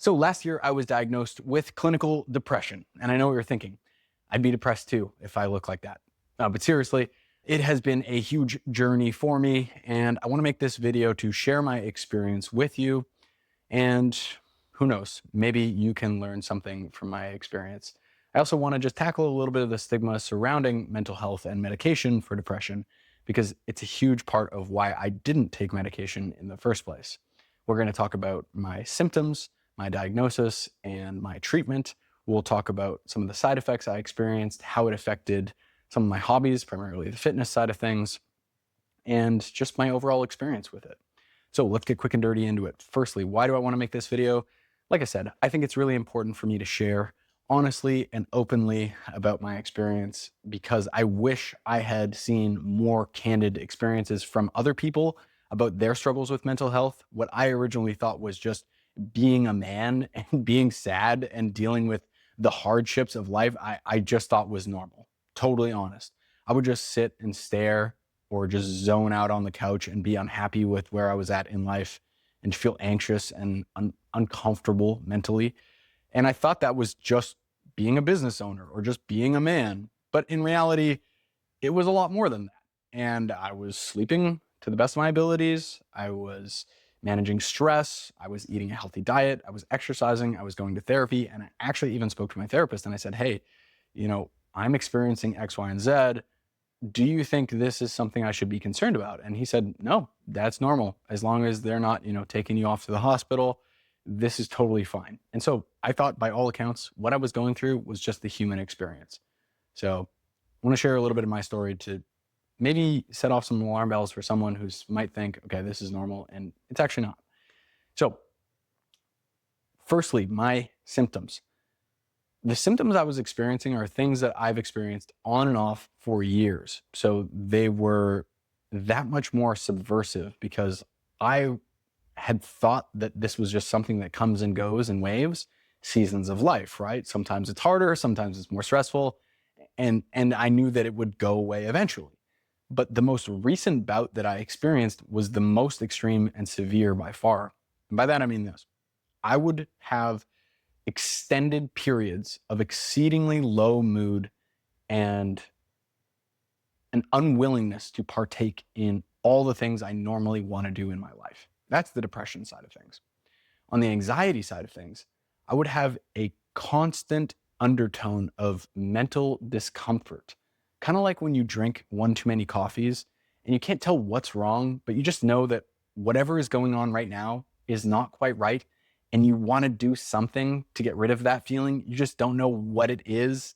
So last year I was diagnosed with clinical depression, and I know what you're thinking. I'd be depressed too if I look like that. But seriously, it has been a huge journey for me, and I want to make this video to share my experience with you. And who knows, maybe you can learn something from my experience. I also want to just tackle a little bit of the stigma surrounding mental health and medication for depression, because it's a huge part of why I didn't take medication in the first place. We're going to talk about my symptoms, my diagnosis, and my treatment. We'll talk about some of the side effects I experienced, how it affected some of my hobbies, primarily the fitness side of things, and just my overall experience with it. So let's get quick and dirty into it. Firstly, why do I want to make this video? Like I said, I think it's really important for me to share honestly and openly about my experience, because I wish I had seen more candid experiences from other people about their struggles with mental health. What I originally thought was just being a man and being sad and dealing with the hardships of life, I just thought was normal. Totally honest. I would just sit and stare or just zone out on the couch and be unhappy with where I was at in life and feel anxious and uncomfortable mentally. And I thought that was just being a business owner or just being a man. But in reality, it was a lot more than that. And I was sleeping to the best of my abilities. I was managing stress. I was eating a healthy diet. I was exercising. I was going to therapy. And I actually even spoke to my therapist and I said, hey, I'm experiencing X, Y, and Z. Do you think this is something I should be concerned about? And he said, no, that's normal. As long as they're not, taking you off to the hospital, this is totally fine. And so I thought by all accounts, what I was going through was just the human experience. So I want to share a little bit of my story to maybe set off some alarm bells for someone who might think, okay, this is normal, and it's actually not. So firstly, my symptoms. The symptoms I was experiencing are things that I've experienced on and off for years. So they were that much more subversive because I had thought that this was just something that comes and goes in waves, seasons of life, right? Sometimes it's harder, sometimes it's more stressful, and I knew that it would go away eventually. But the most recent bout that I experienced was the most extreme and severe by far. And by that I mean this. I would have extended periods of exceedingly low mood and an unwillingness to partake in all the things I normally want to do in my life. That's the depression side of things. On the anxiety side of things, I would have a constant undertone of mental discomfort, kind of like when you drink one too many coffees and you can't tell what's wrong, but you just know that whatever is going on right now is not quite right. And you want to do something to get rid of that feeling. You just don't know what it is.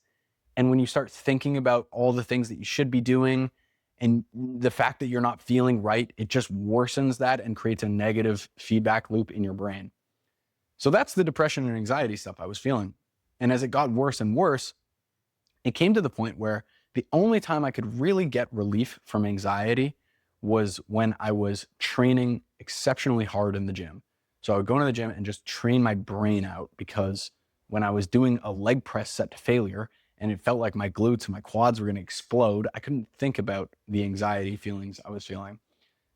And when you start thinking about all the things that you should be doing and the fact that you're not feeling right, it just worsens that and creates a negative feedback loop in your brain. So that's the depression and anxiety stuff I was feeling. And as it got worse and worse, it came to the point where the only time I could really get relief from anxiety was when I was training exceptionally hard in the gym. So I would go into the gym and just train my brain out, because when I was doing a leg press set to failure and it felt like my glutes and my quads were going to explode, I couldn't think about the anxiety feelings I was feeling.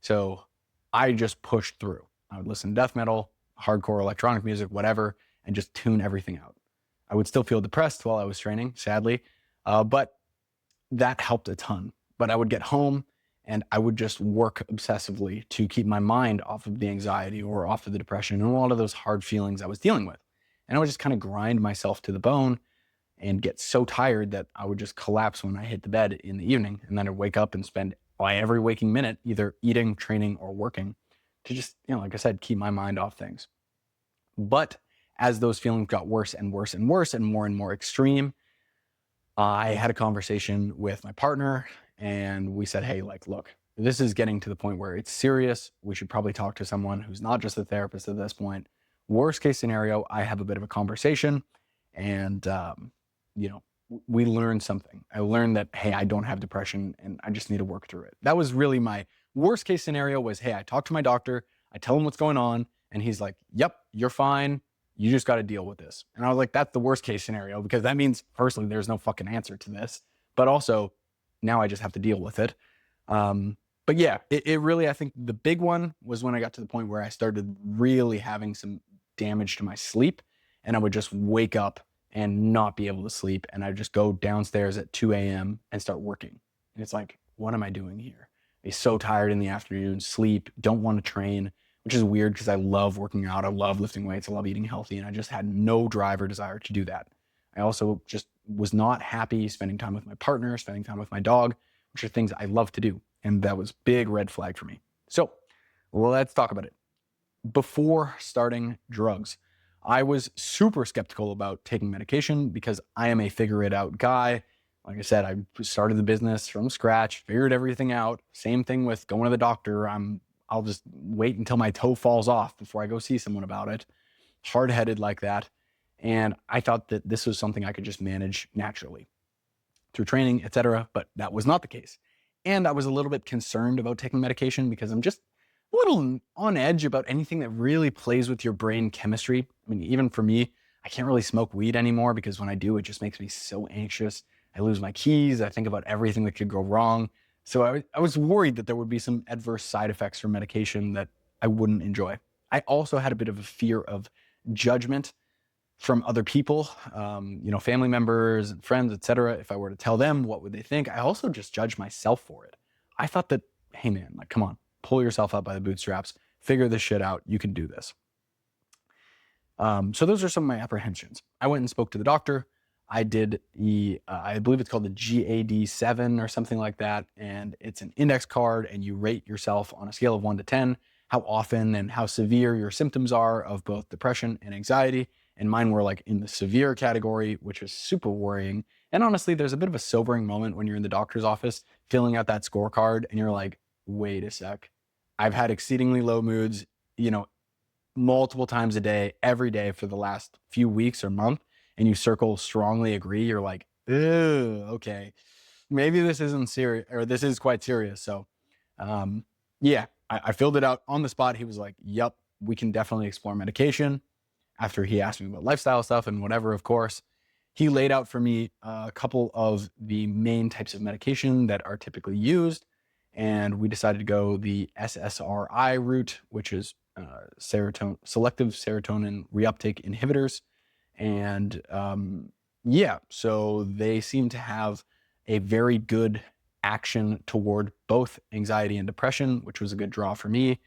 So I just pushed through. I would listen to death metal, hardcore electronic music, whatever, and just tune everything out. I would still feel depressed while I was training, sadly, but that helped a ton. But I would get home and I would just work obsessively to keep my mind off of the anxiety or off of the depression and a lot of those hard feelings I was dealing with. And I would just kind of grind myself to the bone and get so tired that I would just collapse when I hit the bed in the evening. And then I'd wake up and spend every waking minute either eating, training, or working to just, like I said, keep my mind off things. But as those feelings got worse and worse and worse and more extreme, I had a conversation with my partner and we said, hey, look, this is getting to the point where it's serious. We should probably talk to someone who's not just a therapist at this point. Worst case scenario, I have a bit of a conversation and, we learned something. I learned that, hey, I don't have depression and I just need to work through it. That was really my worst case scenario was, hey, I talk to my doctor, I tell him what's going on, and he's like, yep, you're fine. You just got to deal with this. And I was like, that's the worst case scenario, because that means personally, there's no fucking answer to this, but also now I just have to deal with it. But yeah, it really, I think the big one was when I got to the point where I started really having some damage to my sleep, and I would just wake up and not be able to sleep. And I'd just go downstairs at 2 a.m. and start working. And it's like, what am I doing here? Be so tired in the afternoon, sleep, don't want to train, which is weird because I love working out. I love lifting weights. I love eating healthy. And I just had no drive or desire to do that. I also just was not happy spending time with my partner, spending time with my dog, which are things I love to do. And that was a big red flag for me. So let's talk about it. Before starting drugs, I was super skeptical about taking medication because I am a figure it out guy. Like I said, I started the business from scratch, figured everything out. Same thing with going to the doctor. I'll just wait until my toe falls off before I go see someone about it. Hard-headed like that. And I thought that this was something I could just manage naturally through training, etc. But that was not the case. And I was a little bit concerned about taking medication because I'm just a little on edge about anything that really plays with your brain chemistry. I mean, even for me, I can't really smoke weed anymore because when I do, it just makes me so anxious. I lose my keys. I think about everything that could go wrong. So I was worried that there would be some adverse side effects from medication that I wouldn't enjoy. I also had a bit of a fear of judgment from other people, family members and friends, etc. If I were to tell them, what would they think? I also just judged myself for it. I thought that, hey man, like, come on, pull yourself up by the bootstraps, figure this shit out. You can do this. So those are some of my apprehensions. I went and spoke to the doctor. I did I believe it's called the GAD-7 or something like that. And it's an index card and you rate yourself on a scale of 1 to 10, how often and how severe your symptoms are of both depression and anxiety. And mine were like in the severe category, which was super worrying. And honestly, there's a bit of a sobering moment when you're in the doctor's office filling out that scorecard and you're like, wait a sec. I've had exceedingly low moods, multiple times a day, every day for the last few weeks or month. And you circle strongly agree. You're like, okay, maybe this isn't serious, or this is quite serious. So, I filled it out on the spot. He was like, yep, we can definitely explore medication. After he asked me about lifestyle stuff and whatever, of course, he laid out for me a couple of the main types of medication that are typically used. And we decided to go the SSRI route, which is selective serotonin reuptake inhibitors. And so they seem to have a very good action toward both anxiety and depression, which was a good draw for me.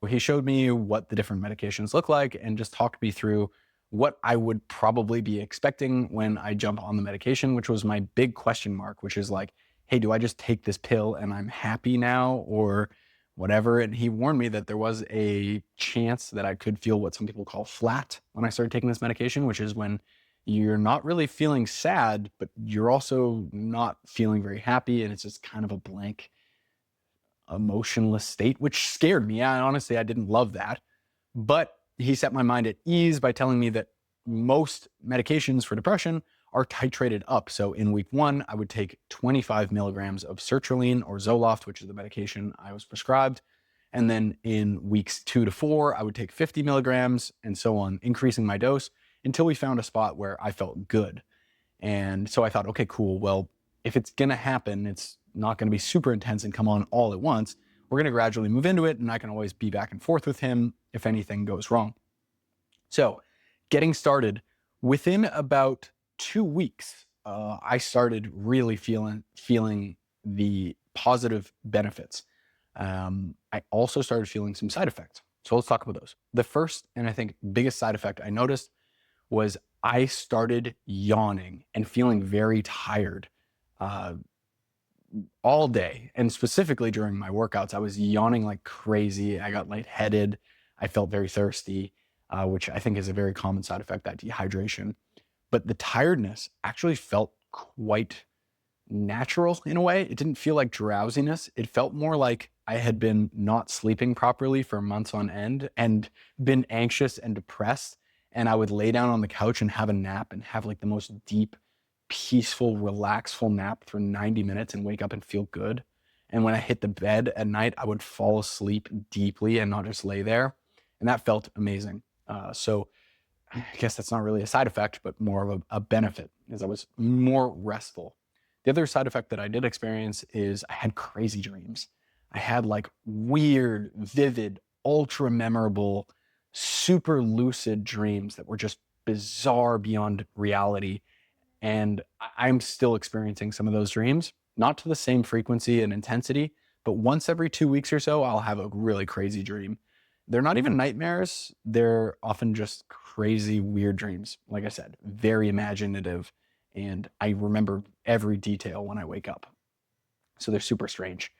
He showed me what the different medications look like and just talked me through what I would probably be expecting when I jump on the medication, which was my big question mark, which is like, hey, do I just take this pill and I'm happy now or whatever? And he warned me that there was a chance that I could feel what some people call flat when I started taking this medication, which is when you're not really feeling sad, but you're also not feeling very happy. And it's just kind of a blank, emotionless state, which scared me. Honestly, I didn't love that. But he set my mind at ease by telling me that most medications for depression are titrated up. So in week 1, I would take 25 milligrams of sertraline or Zoloft, which is the medication I was prescribed. And then in weeks 2 to 4, I would take 50 milligrams and so on, increasing my dose until we found a spot where I felt good. And so I thought, okay, cool. Well, if it's going to happen, it's not going to be super intense and come on all at once. We're going to gradually move into it, and I can always be back and forth with him if anything goes wrong. So getting started, within about 2 weeks, I started really feeling the positive benefits. I also started feeling some side effects. So let's talk about those. The first, and I think biggest side effect I noticed was I started yawning and feeling very tired all day. And specifically during my workouts, I was yawning like crazy. I got lightheaded. I felt very thirsty, which I think is a very common side effect, that dehydration. But the tiredness actually felt quite natural in a way. It didn't feel like drowsiness. It felt more like I had been not sleeping properly for months on end and been anxious and depressed. And I would lay down on the couch and have a nap and have like the most deep, peaceful, relaxful nap for 90 minutes and wake up and feel good. And when I hit the bed at night, I would fall asleep deeply and not just lay there. And that felt amazing. So I guess that's not really a side effect, but more of a benefit, as I was more restful. The other side effect that I did experience is I had crazy dreams. I had like weird, vivid, ultra memorable super lucid dreams that were just bizarre beyond reality. And I'm still experiencing some of those dreams, not to the same frequency and intensity, but once every 2 weeks or so, I'll have a really crazy dream. They're not even nightmares. They're often just crazy, weird dreams. Like I said, very imaginative. And I remember every detail when I wake up. So they're super strange.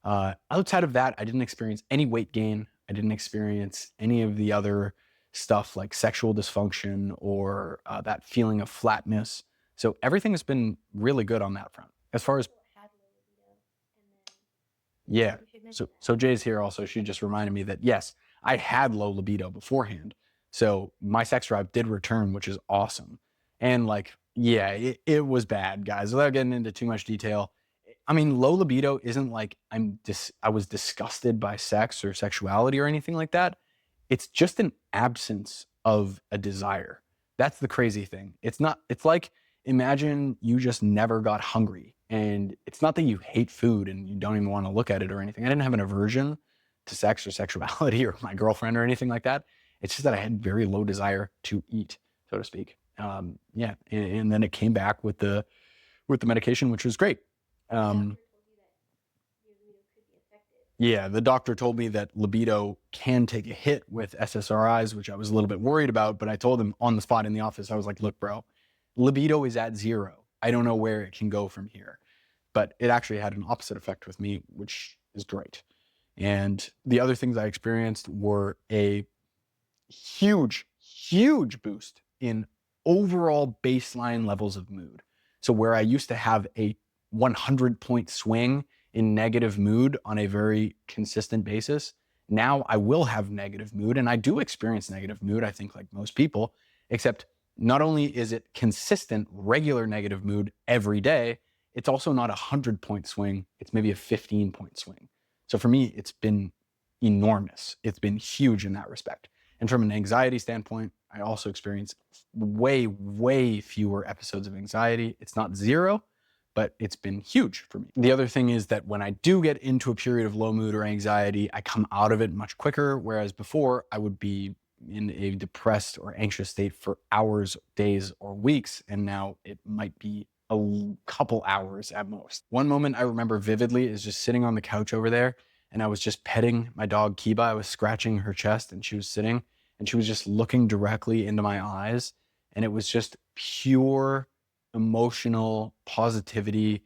Outside of that, I didn't experience any weight gain. I didn't experience any of the other stuff like sexual dysfunction or that feeling of flatness. So everything has been really good on that front. As far as yeah, so Jay's here also. She just reminded me that yes, I had low libido beforehand. So my sex drive did return, which is awesome. And like, yeah, it was bad, guys. Without getting into too much detail, I mean, low libido isn't like I was disgusted by sex or sexuality or anything like that. It's just an absence of a desire. That's the crazy thing. It's like imagine you just never got hungry. And it's not that you hate food and you don't even want to look at it or anything. I didn't have an aversion to sex or sexuality or my girlfriend or anything like that. It's just that I had very low desire to eat, so to speak. Yeah, and then it came back with the medication, which was great. Um, yeah, the doctor told me that libido can take a hit with SSRIs, which I was a little bit worried about. But I told him on the spot in the office, I was like, look, bro, libido is at 0. I don't know where it can go from here. But it actually had an opposite effect with me, which is great. And the other things I experienced were a huge boost in overall baseline levels of mood. So where I used to have a 100-point swing in negative mood on a very consistent basis, now I will have negative mood. And I do experience negative mood, I think, like most people, except not only is it consistent, regular negative mood every day, it's also not a 100-point swing. It's maybe a 15-point swing. So for me, it's been enormous. It's been huge in that respect. And from an anxiety standpoint, I also experience way fewer episodes of anxiety. It's not 0, but it's been huge for me. The other thing is that when I do get into a period of low mood or anxiety, I come out of it much quicker. Whereas before, I would be in a depressed or anxious state for hours, days, or weeks. And now it might be a couple hours at most. One moment I remember vividly is just sitting on the couch over there, and I was just petting my dog Kiba. I was scratching her chest, and she was sitting, and she was just looking directly into my eyes. And it was just pure emotional positivity.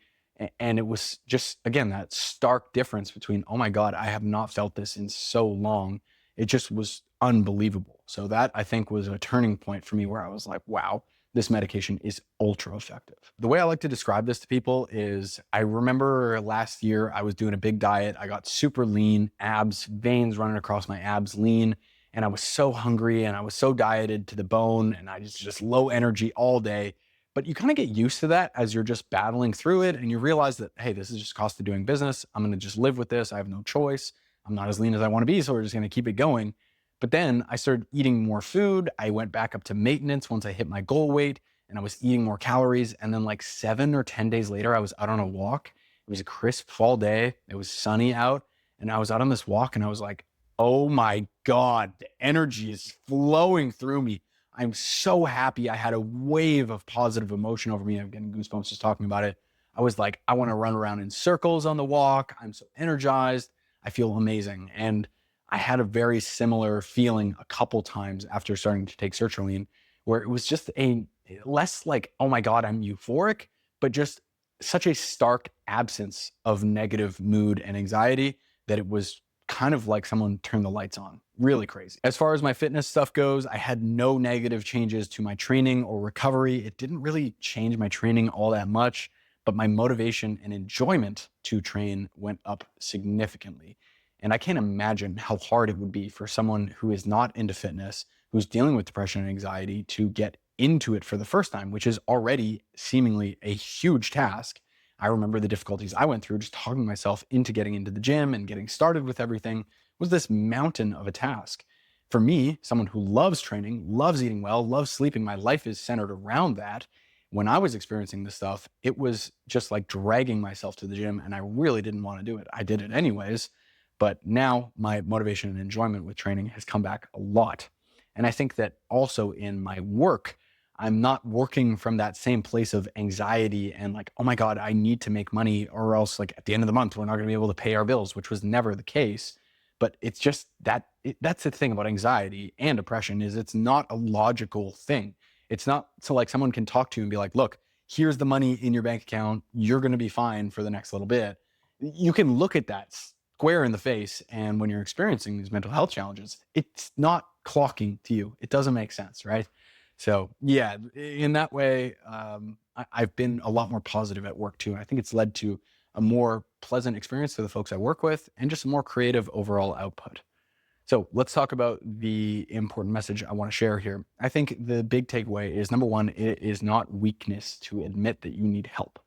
And it was just, again, that stark difference between, oh my God, I have not felt this in so long. It just was unbelievable. So that, I think, was a turning point for me where I was like, wow, this medication is ultra effective. The way I like to describe this to people is I remember last year I was doing a big diet. I got super lean, abs, veins running across my abs, lean. And I was so hungry and I was so dieted to the bone and I just low energy all day. But you kind of get used to that as you're just battling through it and you realize that, hey, this is just cost of doing business. I'm going to just live with this. I have no choice. I'm not as lean as I want to be. So we're just going to keep it going. But then I started eating more food. I went back up to maintenance once I hit my goal weight and I was eating more calories. And then like 7 or 10 days later, I was out on a walk. It was a crisp fall day. It was sunny out. And I was out on this walk and I was like, oh my God, the energy is flowing through me. I'm so happy. I had a wave of positive emotion over me. I'm getting goosebumps just talking about it. I was like, I want to run around in circles on the walk. I'm so energized. I feel amazing. And I had a very similar feeling a couple times after starting to take sertraline, where it was just a less like, oh my God, I'm euphoric, but just such a stark absence of negative mood and anxiety that it was kind of like someone turned the lights on. Really crazy. As far as my fitness stuff goes, I had no negative changes to my training or recovery. It didn't really change my training all that much, but my motivation and enjoyment to train went up significantly. And I can't imagine how hard it would be for someone who is not into fitness, who's dealing with depression and anxiety, to get into it for the first time, which is already seemingly a huge task. I remember the difficulties I went through just talking myself into getting into the gym and getting started with everything was this mountain of a task. For me, someone who loves training, loves eating well, loves sleeping, my life is centered around that. When I was experiencing this stuff, it was just like dragging myself to the gym and I really didn't want to do it. I did it anyways, But now my motivation and enjoyment with training has come back a lot. And I think that also in my work, I'm not working from that same place of anxiety and like, oh my God, I need to make money or else like at the end of the month, we're not going to be able to pay our bills, which was never the case. But it's just that that's the thing about anxiety and depression is it's not a logical thing. It's not so like someone can talk to you and be like, look, here's the money in your bank account. You're going to be fine for the next little bit. You can look at that square in the face. And when you're experiencing these mental health challenges, it's not clocking to you. It doesn't make sense, right? So yeah, in that way, I've been a lot more positive at work too. I think it's led to a more pleasant experience for the folks I work with and just a more creative overall output. So let's talk about the important message I want to share here. I think the big takeaway is number one, it is not weakness to admit that you need help.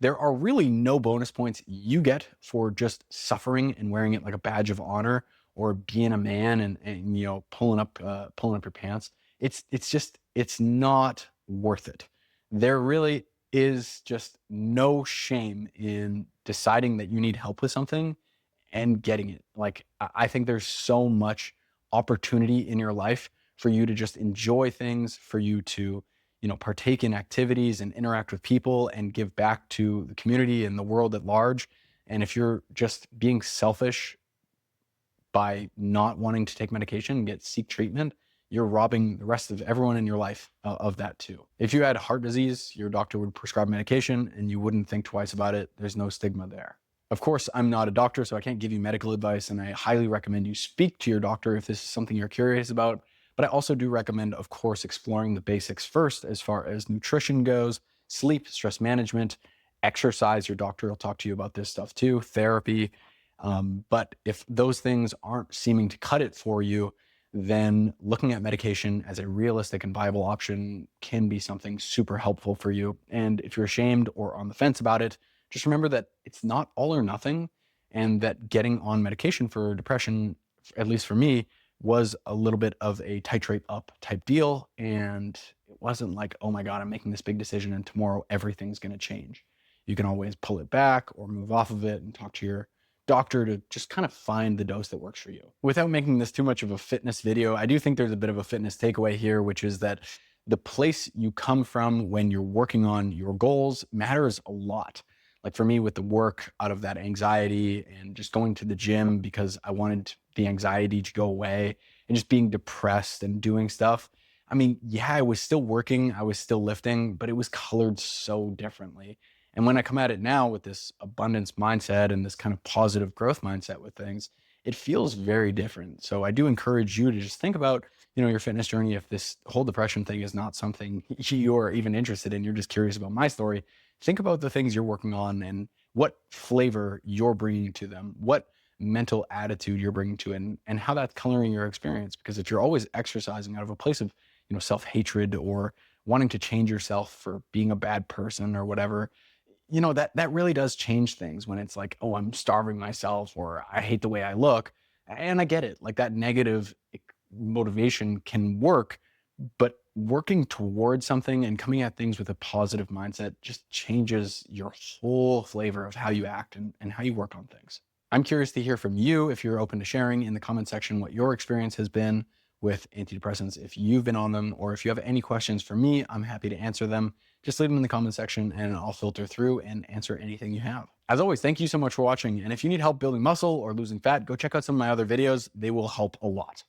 There are really no bonus points you get for just suffering and wearing it like a badge of honor or being a man and pulling up your pants. It's not worth it. There really is just no shame in deciding that you need help with something and getting it. Like I think there's so much opportunity in your life for you to just enjoy things, for you to, partake in activities and interact with people and give back to the community and the world at large. And if you're just being selfish by not wanting to take medication and seek treatment, you're robbing the rest of everyone in your life of that too. If you had heart disease, your doctor would prescribe medication and you wouldn't think twice about it. There's no stigma there. Of course, I'm not a doctor, so I can't give you medical advice, and I highly recommend you speak to your doctor if this is something you're curious about. But I also do recommend, of course, exploring the basics first as far as nutrition goes, sleep, stress management, exercise. Your doctor will talk to you about this stuff too, therapy. But if those things aren't seeming to cut it for you, then looking at medication as a realistic and viable option can be something super helpful for you. And if you're ashamed or on the fence about it, just remember that it's not all or nothing, and that getting on medication for depression, at least for me, was a little bit of a titrate up type deal. And it wasn't like, oh my God, I'm making this big decision and tomorrow everything's going to change. You can always pull it back or move off of it and talk to your doctor to just kind of find the dose that works for you. Without making this too much of a fitness video, I do think there's a bit of a fitness takeaway here, which is that the place you come from when you're working on your goals matters a lot. Like for me with the work out of that anxiety and just going to the gym because I wanted the anxiety to go away and just being depressed and doing stuff. I mean, yeah, I was still working, I was still lifting, but it was colored so differently. And when I come at it now with this abundance mindset and this kind of positive growth mindset with things, it feels very different. So I do encourage you to just think about, your fitness journey. If this whole depression thing is not something you're even interested in, you're just curious about my story, think about the things you're working on and what flavor you're bringing to them, what mental attitude you're bringing to it, and how that's coloring your experience. Because if you're always exercising out of a place of, self-hatred or wanting to change yourself for being a bad person or whatever, that really does change things when it's like, oh, I'm starving myself or I hate the way I look. And I get it. Like that negative motivation can work, but working towards something and coming at things with a positive mindset just changes your whole flavor of how you act and how you work on things. I'm curious to hear from you if you're open to sharing in the comment section what your experience has been with antidepressants, if you've been on them, or if you have any questions for me, I'm happy to answer them. Just leave them in the comment section and I'll filter through and answer anything you have. As always, thank you so much for watching. And if you need help building muscle or losing fat, go check out some of my other videos. They will help a lot.